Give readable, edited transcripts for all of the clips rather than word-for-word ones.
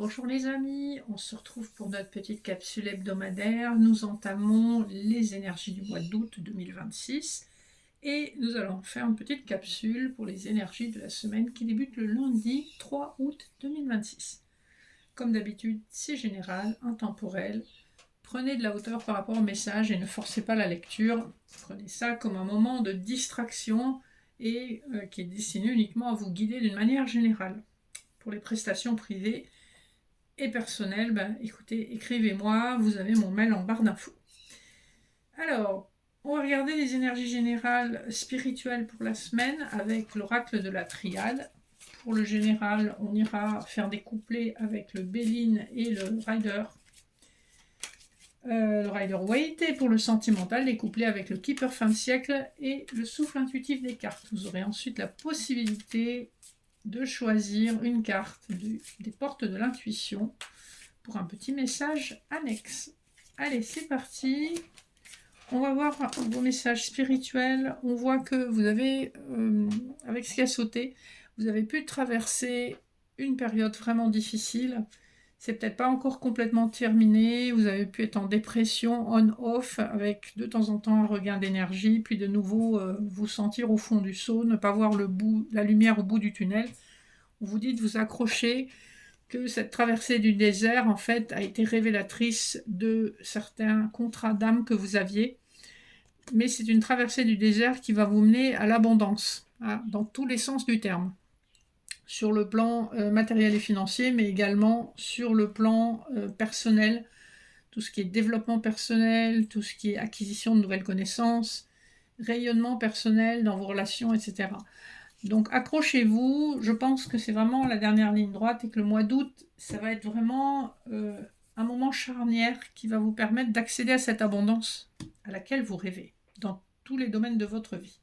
Bonjour les amis, on se retrouve pour notre petite capsule hebdomadaire. Nous entamons les énergies du mois d'août 2026 et nous allons faire une petite capsule pour les énergies de la semaine qui débute le lundi 3 août 2026. Comme d'habitude, c'est général, intemporel. Prenez de la hauteur par rapport au message et ne forcez pas la lecture. Prenez ça comme un moment de distraction et qui est destiné uniquement à vous guider d'une manière générale. Pour les prestations privées et personnelles, écoutez, écrivez-moi, vous avez mon mail en barre d'infos. Alors, on va regarder les énergies générales spirituelles pour la semaine avec l'oracle de la triade. Pour le général, on ira faire des couplets avec le Béline et le Rider Waite, et pour le sentimental, les couplets avec le Keeper fin de siècle et le souffle intuitif des cartes. Vous aurez ensuite la possibilité de choisir une carte des portes de l'intuition pour un petit message annexe. Allez, c'est parti. On va voir vos messages spirituels. On voit que vous avez, avec ce qui a sauté, vous avez pu traverser une période vraiment difficile. C'est peut-être pas encore complètement terminé. Vous avez pu être en dépression on-off avec de temps en temps un regain d'énergie, puis de nouveau vous sentir au fond du seau, ne pas voir la lumière au bout du tunnel. On vous dit de vous accrocher, que cette traversée du désert, en fait, a été révélatrice de certains contrats d'âme que vous aviez. Mais c'est une traversée du désert qui va vous mener à l'abondance, hein, dans tous les sens du terme. Sur le plan matériel et financier, mais également sur le plan personnel, tout ce qui est développement personnel, tout ce qui est acquisition de nouvelles connaissances, rayonnement personnel dans vos relations, etc. Donc accrochez-vous, je pense que c'est vraiment la dernière ligne droite et que le mois d'août, ça va être vraiment un moment charnière qui va vous permettre d'accéder à cette abondance à laquelle vous rêvez, dans tous les domaines de votre vie.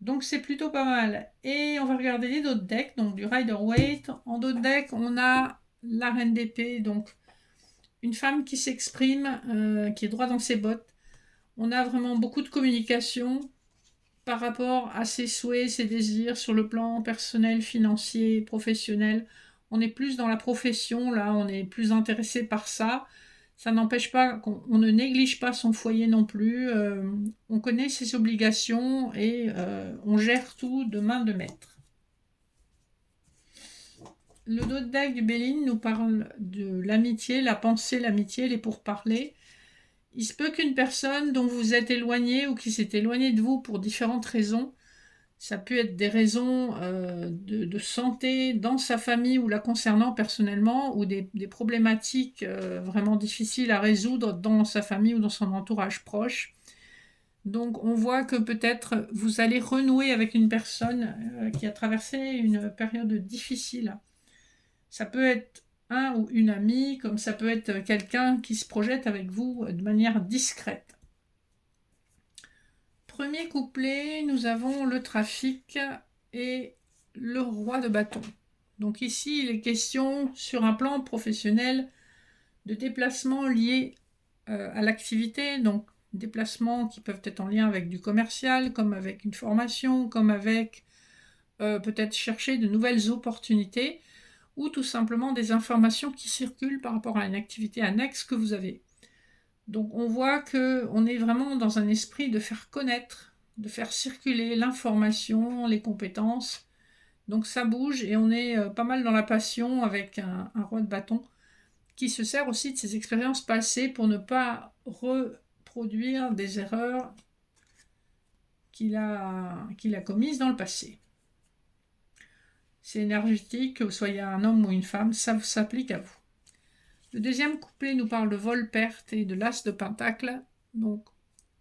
Donc c'est plutôt pas mal. Et on va regarder les d'autres decks, donc du Rider Waite. En d'autres decks, on a la Reine d'épée, donc une femme qui s'exprime, qui est droit dans ses bottes. On a vraiment beaucoup de communication par rapport à ses souhaits, ses désirs sur le plan personnel, financier, professionnel. On est plus dans la profession, là, on est plus intéressé par ça. Ça n'empêche pas qu'on ne néglige pas son foyer non plus. On connaît ses obligations et on gère tout de main de maître. Le dos de deck du Béline nous parle de l'amitié, la pensée, l'amitié, les pourparlers. Il se peut qu'une personne dont vous êtes éloigné ou qui s'est éloignée de vous pour différentes raisons, ça peut être des raisons de santé dans sa famille ou la concernant personnellement, ou des problématiques vraiment difficiles à résoudre dans sa famille ou dans son entourage proche. Donc on voit que peut-être vous allez renouer avec une personne qui a traversé une période difficile. Ça peut être un ou une amie, comme ça peut être quelqu'un qui se projette avec vous de manière discrète. Premier couplet, nous avons le trafic et le roi de bâton. Donc ici, il est question sur un plan professionnel de déplacements liés à l'activité, donc déplacements qui peuvent être en lien avec du commercial, comme avec une formation, comme avec peut-être chercher de nouvelles opportunités, ou tout simplement des informations qui circulent par rapport à une activité annexe que vous avez. Donc on voit qu'on est vraiment dans un esprit de faire connaître, de faire circuler l'information, les compétences. Donc ça bouge et on est pas mal dans la passion avec un roi de bâton qui se sert aussi de ses expériences passées pour ne pas reproduire des erreurs qu'il a commises dans le passé. C'est énergétique, que vous soyez un homme ou une femme, ça s'applique à vous. Le deuxième couplet nous parle de vol-perte et de l'as de pentacle. Donc,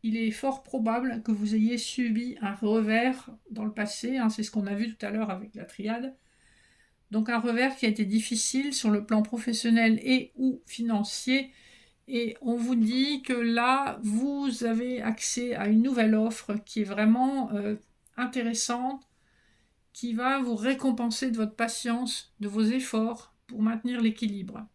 il est fort probable que vous ayez subi un revers dans le passé. C'est ce qu'on a vu tout à l'heure avec la triade. Donc, un revers qui a été difficile sur le plan professionnel et ou financier. Et on vous dit que là, vous avez accès à une nouvelle offre qui est vraiment intéressante, qui va vous récompenser de votre patience, de vos efforts pour maintenir l'équilibre.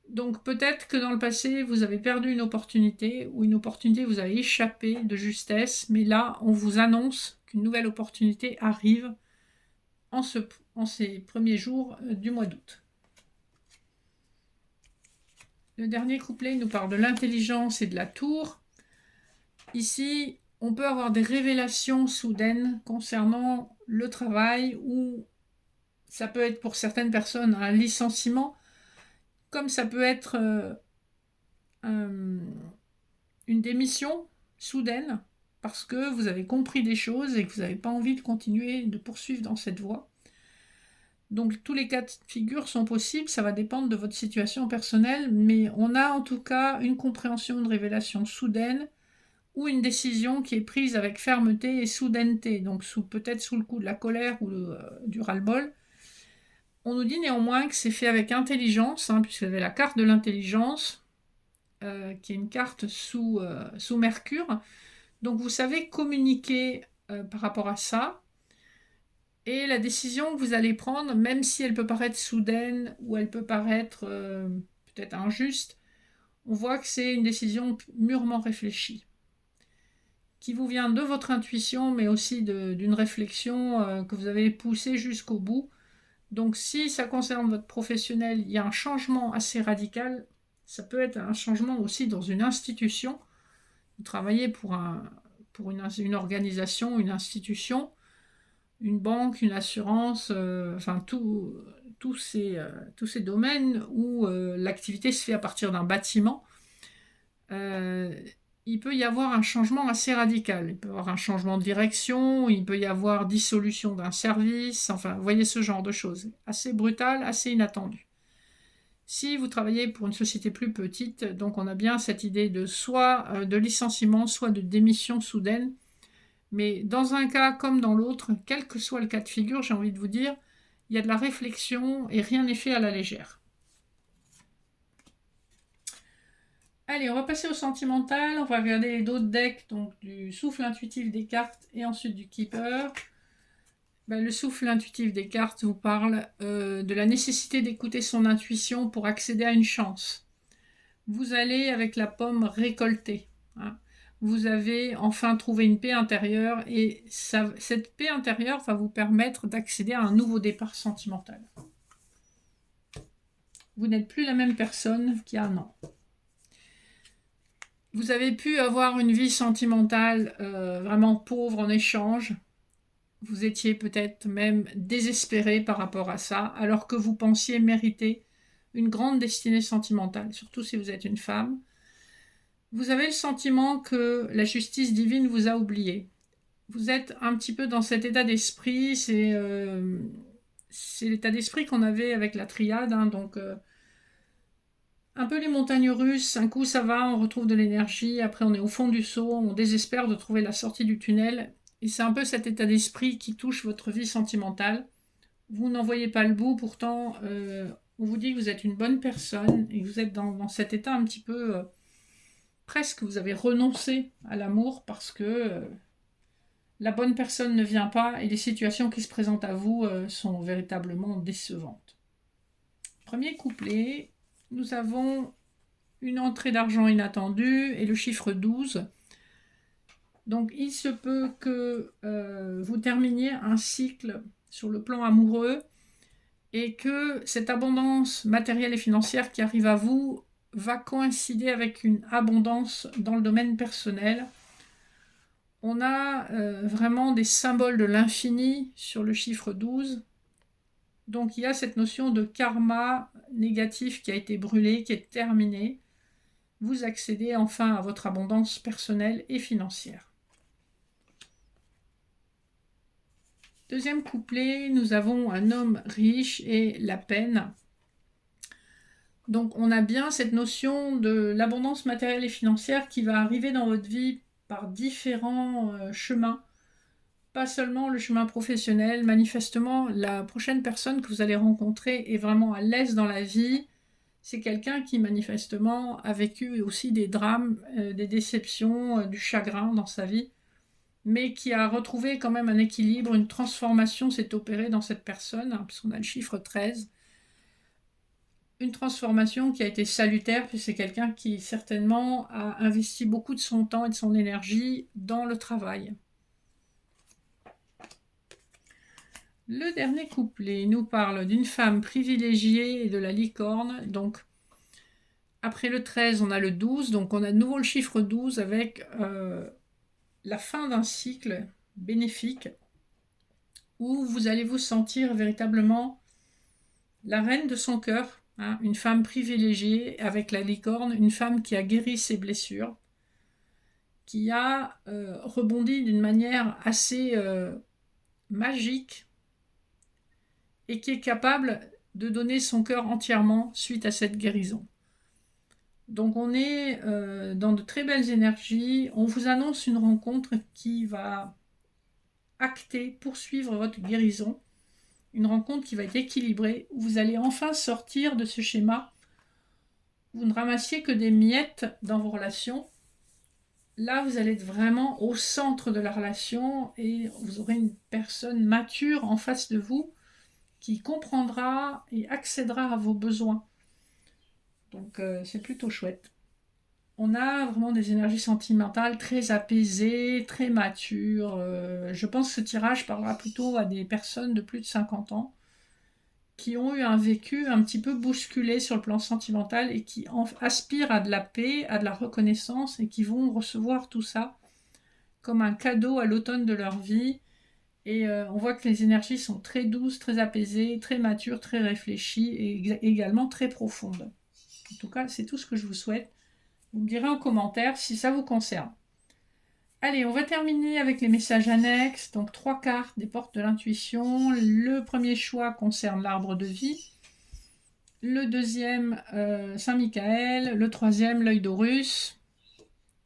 Donc peut-être que dans le passé, vous avez perdu une opportunité ou une opportunité vous a échappé de justesse, mais là, on vous annonce qu'une nouvelle opportunité arrive en ces premiers jours du mois d'août. Le dernier couplet nous parle de l'intelligence et de la tour. Ici, on peut avoir des révélations soudaines concernant le travail, ou ça peut être pour certaines personnes un licenciement, comme ça peut être une démission soudaine parce que vous avez compris des choses et que vous n'avez pas envie de continuer de poursuivre dans cette voie. Donc tous les cas de figure sont possibles, ça va dépendre de votre situation personnelle, mais on a en tout cas une compréhension, une révélation soudaine ou une décision qui est prise avec fermeté et soudaineté, donc peut-être sous le coup de la colère ou du ras-le-bol. On nous dit néanmoins que c'est fait avec intelligence, puisque vous avez la carte de l'intelligence, qui est une carte sous Mercure. Donc vous savez communiquer par rapport à ça. Et la décision que vous allez prendre, même si elle peut paraître soudaine ou elle peut paraître peut-être injuste, on voit que c'est une décision mûrement réfléchie, qui vous vient de votre intuition, mais aussi d'une réflexion que vous avez poussée jusqu'au bout. Donc si ça concerne votre professionnel, il y a un changement assez radical. Ça peut être un changement aussi dans une institution. Vous travaillez pour une organisation, une institution, une banque, une assurance, enfin tous ces domaines où l'activité se fait à partir d'un bâtiment. Il peut y avoir un changement assez radical. Il peut y avoir un changement de direction, il peut y avoir dissolution d'un service, enfin, vous voyez ce genre de choses. Assez brutal, assez inattendu. Si vous travaillez pour une société plus petite, donc on a bien cette idée de soit de licenciement, soit de démission soudaine. Mais dans un cas comme dans l'autre, quel que soit le cas de figure, j'ai envie de vous dire, il y a de la réflexion et rien n'est fait à la légère. Allez, on va passer au sentimental. On va regarder d'autres decks, donc du souffle intuitif des cartes et ensuite du keeper. Le souffle intuitif des cartes vous parle de la nécessité d'écouter son intuition pour accéder à une chance. Vous allez, avec la pomme, récolter. Vous avez enfin trouvé une paix intérieure et cette paix intérieure va vous permettre d'accéder à un nouveau départ sentimental. Vous n'êtes plus la même personne qu'il y a un an. Vous avez pu avoir une vie sentimentale vraiment pauvre en échange. Vous étiez peut-être même désespéré par rapport à ça, alors que vous pensiez mériter une grande destinée sentimentale, surtout si vous êtes une femme. Vous avez le sentiment que la justice divine vous a oublié. Vous êtes un petit peu dans cet état d'esprit, c'est l'état d'esprit qu'on avait avec la triade, donc un peu les montagnes russes, un coup ça va, on retrouve de l'énergie, après on est au fond du seau, on désespère de trouver la sortie du tunnel, et c'est un peu cet état d'esprit qui touche votre vie sentimentale. Vous n'en voyez pas le bout, pourtant on vous dit que vous êtes une bonne personne, et que vous êtes dans cet état un petit peu, presque vous avez renoncé à l'amour, parce que la bonne personne ne vient pas, et les situations qui se présentent à vous sont véritablement décevantes. Premier couplet. Nous avons une entrée d'argent inattendue et le chiffre 12. Donc il se peut que vous terminiez un cycle sur le plan amoureux et que cette abondance matérielle et financière qui arrive à vous va coïncider avec une abondance dans le domaine personnel. On a vraiment des symboles de l'infini sur le chiffre 12. Donc il y a cette notion de karma négatif qui a été brûlé, qui est terminé. Vous accédez enfin à votre abondance personnelle et financière. Deuxième couplet, nous avons un homme riche et la peine. Donc on a bien cette notion de l'abondance matérielle et financière qui va arriver dans votre vie par différents chemins. Pas seulement le chemin professionnel. Manifestement, la prochaine personne que vous allez rencontrer est vraiment à l'aise dans la vie. C'est quelqu'un qui manifestement a vécu aussi des drames, des déceptions, du chagrin dans sa vie, mais qui a retrouvé quand même un équilibre, une transformation s'est opérée dans cette personne, puisqu'on a le chiffre 13. Une transformation qui a été salutaire, puisque c'est quelqu'un qui certainement a investi beaucoup de son temps et de son énergie dans le travail. Le dernier couplet nous parle d'une femme privilégiée et de la licorne. Donc, Après le 13, on a le 12, donc on a de nouveau le chiffre 12 avec la fin d'un cycle bénéfique où vous allez vous sentir véritablement la reine de son cœur, hein, une femme privilégiée avec la licorne, une femme qui a guéri ses blessures, qui a rebondi d'une manière assez magique et qui est capable de donner son cœur entièrement suite à cette guérison. Donc on est dans de très belles énergies. On vous annonce une rencontre qui va acter, poursuivre votre guérison. Une rencontre qui va être équilibrée, où vous allez enfin sortir de ce schéma. Vous ne ramassiez que des miettes dans vos relations. Là, vous allez être vraiment au centre de la relation et vous aurez une personne mature en face de vous qui comprendra et accédera à vos besoins. Donc c'est plutôt chouette. On a vraiment des énergies sentimentales très apaisées, très matures. Je pense que ce tirage parlera plutôt à des personnes de plus de 50 ans qui ont eu un vécu un petit peu bousculé sur le plan sentimental et qui aspirent à de la paix, à de la reconnaissance et qui vont recevoir tout ça comme un cadeau à l'automne de leur vie. Et on voit que les énergies sont très douces, très apaisées, très matures, très réfléchies et également très profondes. En tout cas, c'est tout ce que je vous souhaite. Vous me direz en commentaire si ça vous concerne. Allez, on va terminer avec les messages annexes. Donc 3 cartes des portes de l'intuition. Le premier choix concerne l'arbre de vie. Le deuxième, Saint-Michael. Le troisième, l'œil d'Horus.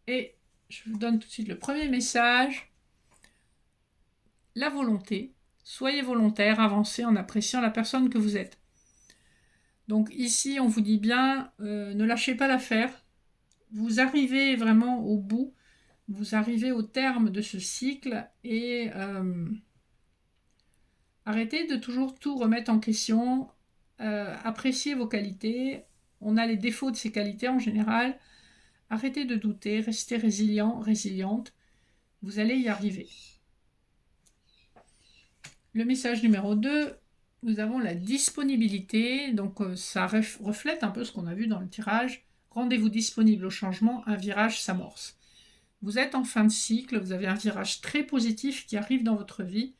Et je vous donne tout de suite le premier message. La volonté. Soyez volontaire, avancez en appréciant la personne que vous êtes. Donc ici, on vous dit bien, ne lâchez pas l'affaire. Vous arrivez vraiment au bout. Vous arrivez au terme de ce cycle et arrêtez de toujours tout remettre en question. Appréciez vos qualités. On a les défauts de ces qualités en général. Arrêtez de douter, restez résilient, résiliente. Vous allez y arriver. Le message numéro 2, nous avons la disponibilité. Donc ça reflète un peu ce qu'on a vu dans le tirage. Rendez-vous disponible au changement, un virage s'amorce. Vous êtes en fin de cycle, vous avez un virage très positif qui arrive dans votre vie.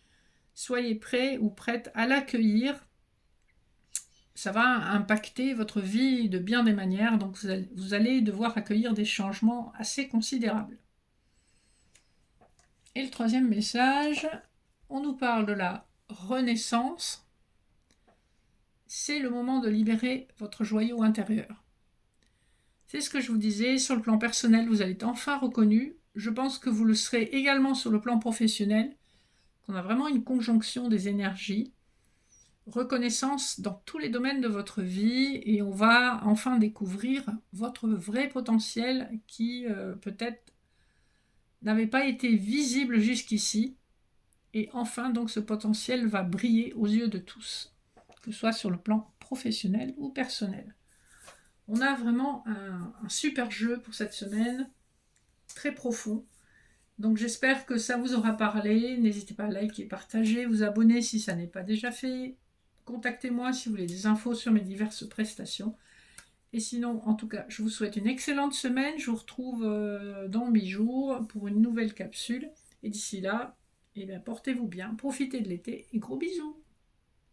Soyez prêt ou prête à l'accueillir. Ça va impacter votre vie de bien des manières, donc vous allez devoir accueillir des changements assez considérables. Et le troisième message, on nous parle de la renaissance. C'est le moment de libérer votre joyau intérieur. C'est ce que je vous disais, sur le plan personnel, vous allez être enfin reconnu. Je pense que vous le serez également sur le plan professionnel. On a vraiment une conjonction des énergies. Reconnaissance dans tous les domaines de votre vie et on va enfin découvrir votre vrai potentiel qui peut-être n'avait pas été visible jusqu'ici. Et enfin, donc, ce potentiel va briller aux yeux de tous, que ce soit sur le plan professionnel ou personnel. On a vraiment un super jeu pour cette semaine, très profond. Donc j'espère que ça vous aura parlé. N'hésitez pas à liker, partager, vous abonner si ça n'est pas déjà fait. Contactez-moi si vous voulez des infos sur mes diverses prestations. Et sinon, en tout cas, je vous souhaite une excellente semaine. Je vous retrouve dans 8 jours pour une nouvelle capsule. Et d'ici là, eh bien, portez-vous bien, profitez de l'été et gros bisous.